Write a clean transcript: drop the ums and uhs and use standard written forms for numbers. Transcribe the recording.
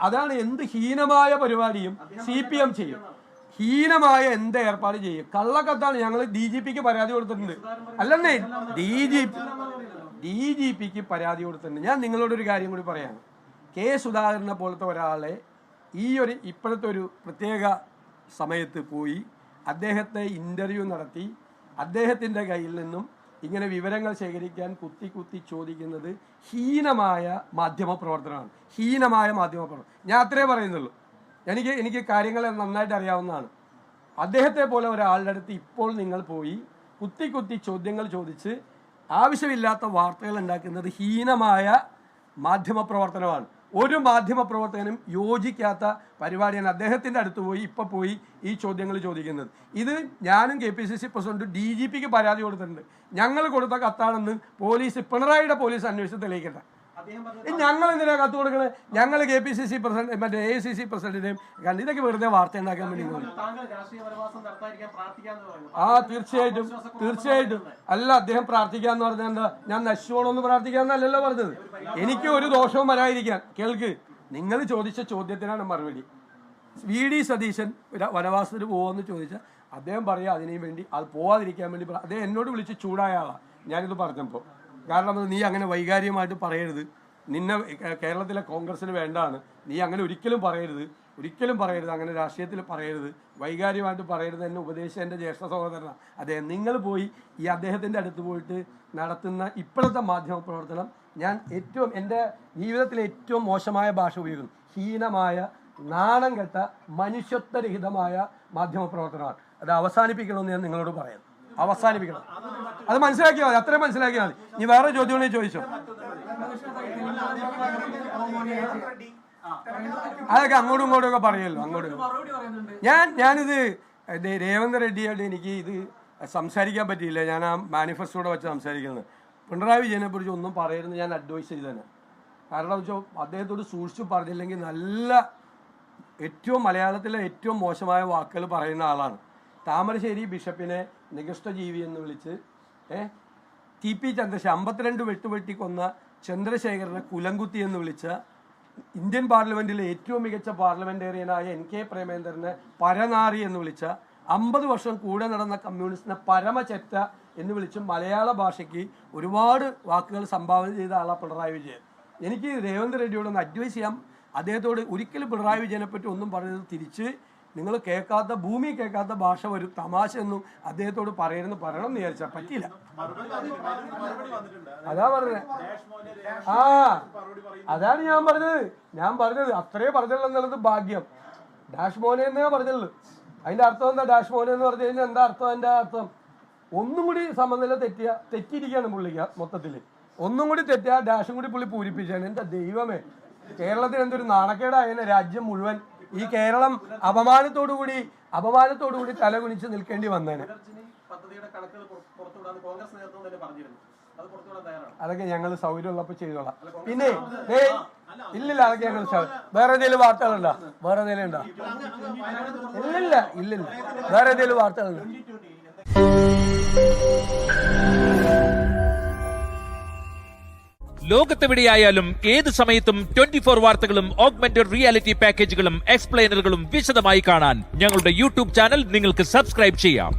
അതാണ് എന്ത് ഹീനമായ പരിപാടിയും CPM ചെയ്യും. ഹീനമായ എന്ത് ഏർപ്പാട് ചെയ്യും. കള്ളക്കത്താണ്. ഞങ്ങൾ DGPക്ക് പരാതി കൊടുത്തിട്ടുണ്ട്. അല്ലെന്നേ DGPക്ക് പരാതി കൊടുത്തിട്ടുണ്ട്. ഞാൻ നിങ്ങളോടൊരു കാര്യം കൂടി പറയാണ്. കെ സുധാകരനെ പോലത്തെ ഒരാളെ ഇപ്പോഴത്തെ ഒരു പ്രത്യേക സമയത്ത് പോയി അദ്ദേഹത്തെ ഇന്റർവ്യൂ നടത്തി അദ്ദേഹത്തിൻ്റെ കയ്യിൽ നിന്നും ഇങ്ങനെ വിവരങ്ങൾ ശേഖരിക്കാൻ കുത്തി ചോദിക്കുന്നത് ഹീനമായ മാധ്യമ പ്രവർത്തനമാണ്. ഹീനമായ മാധ്യമ പ്രവർത്തനം. ഞാൻ അത്രേ പറയുന്നുള്ളൂ. എനിക്ക് കാര്യങ്ങൾ നന്നായിട്ട് അറിയാവുന്നതാണ്. അദ്ദേഹത്തെ പോലെ ഒരാളുടെ അടുത്ത് ഇപ്പോൾ നിങ്ങൾ പോയി കുത്തി ചോദ്യങ്ങൾ ചോദിച്ച് ആവശ്യമില്ലാത്ത വാർത്തകൾ ഉണ്ടാക്കുന്നത് ഹീനമായ മാധ്യമ പ്രവർത്തനമാണ്. ഒരു മാധ്യമ പ്രവർത്തകനും യോജിക്കാത്ത പരിപാടിയാണ് അദ്ദേഹത്തിൻ്റെ അടുത്ത് പോയി ഈ ചോദ്യങ്ങൾ ചോദിക്കുന്നത്. ഇത് ഞാനും KPCC പ്രസിഡന്റ് DGPക്ക് പരാതി കൊടുത്തിട്ടുണ്ട്. ഞങ്ങൾ കൊടുത്ത കത്താണെന്ന് പിണറായിയുടെ പോലീസ് അന്വേഷിച്ച് തെളിയിക്കട്ടെ. ഞങ്ങൾ എന്തിനാ കത്ത് കൊടുക്കണേ? ഞങ്ങൾ KPCC പ്രസിഡന്റ് മറ്റേ AICC പ്രസിഡന്റിനെയും കണ്ട് ഇതൊക്കെ വെറുതെ വാർത്ത ഉണ്ടാക്കാൻ വേണ്ടി തീർച്ചയായിട്ടും അല്ല. അദ്ദേഹം പ്രാർത്ഥിക്കാന്ന് പറഞ്ഞാൽ എന്താ? ഞാൻ നശിച്ചോണമെന്ന് പ്രാർത്ഥിക്കാന്നല്ലല്ലോ പറഞ്ഞത്. എനിക്ക് ഒരു ദോഷവും വരാതിരിക്കാൻ. കേൾക്ക്, നിങ്ങൾ ചോദിച്ച ചോദ്യത്തിനാണ് മറുപടി. VD സതീശൻ വനവാസത്തിന് പോകുമെന്ന് ചോദിച്ചാൽ അദ്ദേഹം പറയാ അതിനു വേണ്ടി അത് പോവാതിരിക്കാൻ വേണ്ടി അദ്ദേഹം എന്നോട് വിളിച്ച് ചൂടായ ആളാണ് ഞാനിത് പറഞ്ഞപ്പോൾ. കാരണം നീ അങ്ങനെ വൈകാരികമായിട്ട് പറയരുത്, നിന്നെ കേരളത്തിലെ കോൺഗ്രസിന് വേണ്ടാണ്, നീ അങ്ങനെ ഒരിക്കലും പറയരുത്, അങ്ങനെ രാഷ്ട്രീയത്തിൽ പറയരുത്, വൈകാരികമായിട്ട് പറയരുത് എന്നെ ഉപദേശിച്ച എൻ്റെ ജ്യേഷ്ഠ സഹോദരനാണ് അദ്ദേഹം. നിങ്ങൾ പോയി ഈ അദ്ദേഹത്തിൻ്റെ അടുത്ത് പോയിട്ട് നടത്തുന്ന ഇപ്പോഴത്തെ മാധ്യമ പ്രവർത്തനം ഞാൻ എൻ്റെ ജീവിതത്തിലെ ഏറ്റവും മോശമായ ഭാഷ ഉപയോഗിക്കുന്നു. ഹീനമായ, നാണം കെട്ട, മനുഷ്യത്വരഹിതമായ മാധ്യമ പ്രവർത്തനമാണ്. അത് അവസാനിപ്പിക്കണമെന്ന് ഞാൻ നിങ്ങളോട് പറയാം. അവസാനിപ്പിക്കണം. അത് മനസ്സിലാക്കിയാൽ മതി. അത്രയും മനസ്സിലാക്കിയാൽ മതി. ഇനി വേറെ ചോദ്യം ചോദിച്ചോ. അതൊക്കെ അങ്ങോട്ടും ഇങ്ങോട്ടും ഒക്കെ പറയുമല്ലോ. ഞാനിത് രേവന്ത് റെഡ്ഡിയായിട്ട് എനിക്ക് ഇത് സംസാരിക്കാൻ പറ്റിയില്ല. ഞാൻ ആ മാനിഫെസ്റ്റോടെ വെച്ച് സംസാരിക്കുന്നത്. പിണറായി വിജയനെ കുറിച്ച് ഒന്നും പറയരുതെന്ന് ഞാൻ അഡ്വൈസ് ചെയ്തു തന്നെ. കാരണം വെച്ചാൽ അദ്ദേഹത്തോട് സൂക്ഷിച്ചു പറഞ്ഞില്ലെങ്കിൽ മലയാളത്തിലെ ഏറ്റവും മോശമായ വാക്കുകൾ പറയുന്ന ആളാണ്. താമരശ്ശേരി ബിഷപ്പിനെ നികൃഷ്ടജീവി എന്ന് വിളിച്ച് TP ചന്ദ്രശേഖരൻ 52 വെട്ടുവെട്ടി കൊന്ന ചന്ദ്രശേഖരനെ കുലംകുത്തി എന്ന് വിളിച്ച ഇന്ത്യൻ പാർലമെന്റിലെ ഏറ്റവും മികച്ച പാർലമെന്റേറിയനായ NK പ്രേമേന്ദ്രനെ പരനാറി എന്ന് വിളിച്ച 50 വർഷം കൂടെ നടന്ന കമ്മ്യൂണിസ്റ്റിനെ പരമചെറ്റ എന്ന് വിളിച്ച് മലയാള ഭാഷയ്ക്ക് ഒരുപാട് വാക്കുകൾ സംഭാവന ചെയ്ത ആളാണ് പിണറായി വിജയൻ. എനിക്ക് രേവന്ത് റെഡ്ഡിയോടൊന്ന് അഡ്വൈസ് ചെയ്യാം. അദ്ദേഹത്തോട് ഒരിക്കലും പിണറായി വിജയനെ പറ്റി ഒന്നും പറയുന്നത് തിരിച്ച് നിങ്ങൾ ഭൂമി കേൾക്കാത്ത ഭാഷ ഒരു തമാശ എന്നും അദ്ദേഹത്തോട് പറയണം എന്ന് വിചാരിച്ചാൽ പറ്റില്ല. അതാ പറഞ്ഞത്. അതാണ് ഞാൻ പറഞ്ഞത് അത്രേ പറഞ്ഞുള്ളൂ എന്നുള്ളത് ഭാഗ്യം. ഡാഷ് മോനെ എന്നേ പറഞ്ഞുള്ളൂ. അതിന്റെ അർത്ഥം എന്താ? ഡാഷ് മോനെ എന്ന് പറഞ്ഞു കഴിഞ്ഞാൽ എന്താ അർത്ഥം? അതിന്റെ അർത്ഥം ഒന്നും കൂടി സമനില തെറ്റിയിരിക്കുകയാണ് പുള്ളിക്ക്. മൊത്തത്തിൽ ഒന്നും കൂടി തെറ്റിയ ഡാഷും കൂടി പുള്ളി പൂരിപ്പിച്ചാണ്. എന്റെ ദൈവമേ, കേരളത്തിൽ എന്തൊരു നാണക്കേടായ രാജ്യം മുഴുവൻ. ഈ കേരളം അപമാനത്തോടുകൂടി തലകുനിച്ച് നിൽക്കേണ്ടി വന്നേനെ. അതൊക്കെ ഞങ്ങൾ സൗകര്യമുള്ളപ്പോൾ ചെയ്തോളാം. പിന്നെ ഇല്ലില്ല, അതൊക്കെ ഞങ്ങൾ വേറെ എന്തെങ്കിലും വാർത്തകളുണ്ടോ? വേറെ എന്തെങ്കിലും ഉണ്ടോ? ഇല്ലില്ല. വേറെ എന്തെങ്കിലും വാർത്തകളുണ്ടോ? ലോകത്തെവിടെയായാലും ഏത് സമയത്തും 24 വാർത്തകളും ഓഗ്മെന്റഡ് റിയാലിറ്റി പാക്കേജുകളും എക്സ്പ്ലെയിനറുകളും വിശദമായി കാണാൻ ഞങ്ങളുടെ YouTube ചാനൽ നിങ്ങൾക്ക് സബ്സ്ക്രൈബ് ചെയ്യാം.